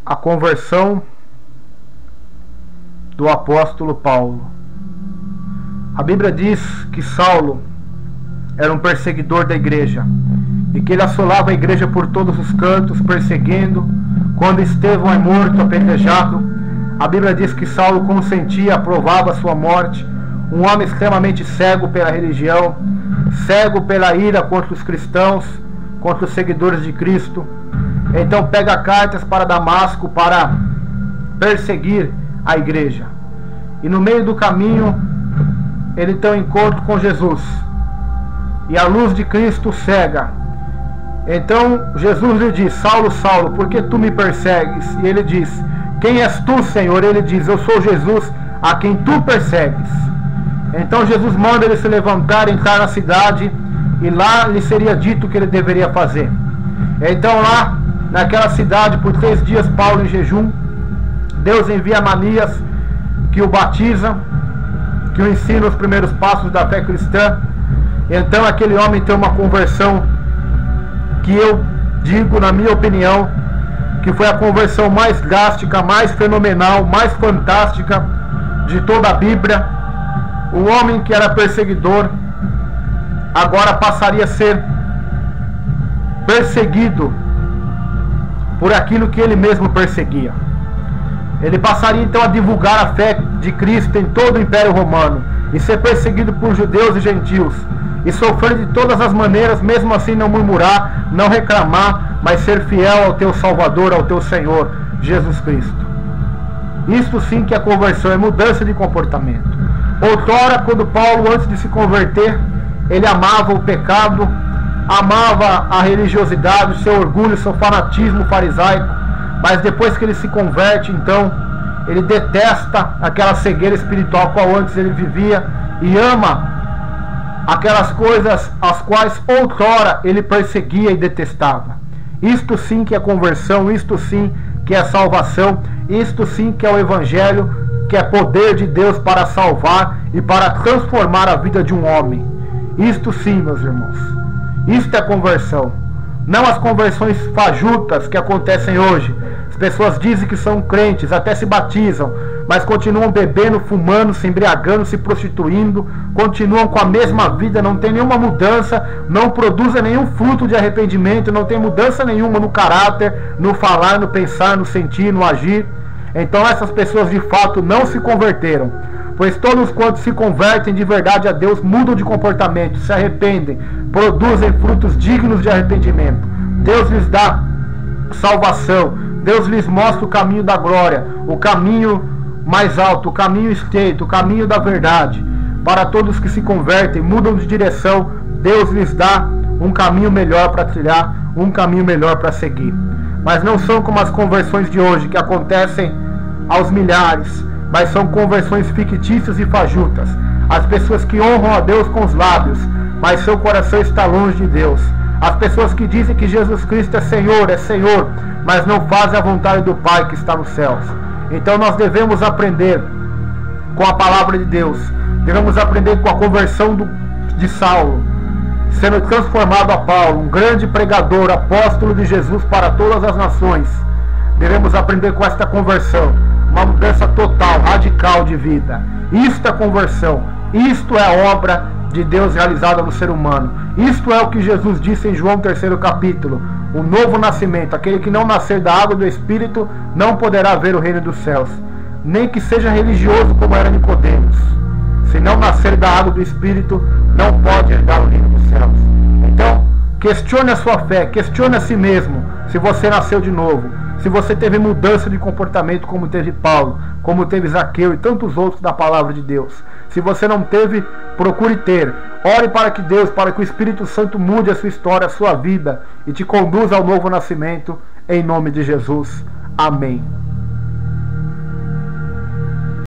a conversão do apóstolo Paulo. A Bíblia diz que Saulo era um perseguidor da igreja e que ele assolava a igreja por todos os cantos, perseguindo. Quando Estevão é morto, apedrejado, a Bíblia diz que Saulo consentia, aprovava a sua morte. Um homem extremamente cego pela religião, cego pela ira contra os cristãos, contra os seguidores de Cristo. Então pega cartas para Damasco para perseguir a igreja. E no meio do caminho ele tem um encontro com Jesus. E a luz de Cristo cega. Então Jesus lhe diz: Saulo, Saulo, por que tu me persegues? E ele diz: quem és tu, Senhor? Ele diz: eu sou Jesus a quem tu persegues. Então Jesus manda ele se levantar, entrar na cidade, e lá lhe seria dito o que ele deveria fazer. Então lá, naquela cidade, por 3 dias, Paulo em jejum, Deus envia Ananias, que o batiza, que o ensina os primeiros passos da fé cristã. Então aquele homem tem uma conversão que eu digo, na minha opinião, que foi a conversão mais drástica, mais fenomenal, mais fantástica de toda a Bíblia. O homem que era perseguidor agora passaria a ser perseguido por aquilo que ele mesmo perseguia. Ele passaria então a divulgar a fé de Cristo em todo o Império Romano e ser perseguido por judeus e gentios e sofrer de todas as maneiras, mesmo assim não murmurar, não reclamar, mas ser fiel ao teu Salvador, ao teu Senhor Jesus Cristo. Isto sim que é conversão, é mudança de comportamento. Outrora, quando Paulo, antes de se converter, ele amava o pecado, amava a religiosidade, o seu orgulho, o seu fanatismo farisaico, mas depois que ele se converte, então, ele detesta aquela cegueira espiritual qual antes ele vivia e ama aquelas coisas as quais outrora ele perseguia e detestava. Isto sim que é conversão, isto sim que é salvação, isto sim que é o Evangelho, que é poder de Deus para salvar e para transformar a vida de um homem. Isto sim, meus irmãos, isto é conversão. Não as conversões fajutas que acontecem hoje. As pessoas dizem que são crentes, até se batizam, mas continuam bebendo, fumando, se embriagando, se prostituindo, continuam com a mesma vida, não tem nenhuma mudança, não produzem nenhum fruto de arrependimento, não tem mudança nenhuma no caráter, no falar, no pensar, no sentir, no agir. Então essas pessoas de fato não se converteram, pois todos quantos se convertem de verdade a Deus mudam de comportamento, se arrependem, produzem frutos dignos de arrependimento. Deus lhes dá salvação, Deus lhes mostra o caminho da glória, o caminho mais alto, o caminho estreito, o caminho da verdade. Para todos que se convertem, mudam de direção, Deus lhes dá um caminho melhor para trilhar, um caminho melhor para seguir. Mas não são como as conversões de hoje, que acontecem aos milhares, mas são conversões fictícias e fajutas. As pessoas que honram a Deus com os lábios, mas seu coração está longe de Deus. As pessoas que dizem que Jesus Cristo é Senhor, mas não fazem a vontade do Pai que está nos céus. Então nós devemos aprender com a palavra de Deus, devemos aprender com a conversão de Saulo, sendo transformado a Paulo, um grande pregador, apóstolo de Jesus para todas as nações. Devemos aprender com esta conversão, uma mudança total, radical de vida. Isto é conversão, isto é a obra de Deus realizada no ser humano. Isto é o que Jesus disse em João 3º capítulo, o novo nascimento. Aquele que não nascer da água do Espírito não poderá ver o reino dos céus, nem que seja religioso como era Nicodemos. Se não nascer da água do Espírito, não pode herdar o reino dos céus. Então, questione a sua fé, questione a si mesmo, se você nasceu de novo, se você teve mudança de comportamento como teve Paulo, como teve Zaqueu e tantos outros da palavra de Deus. Se você não teve, procure ter. Ore para que Deus, para que o Espírito Santo mude a sua história, a sua vida e te conduza ao novo nascimento, em nome de Jesus. Amém.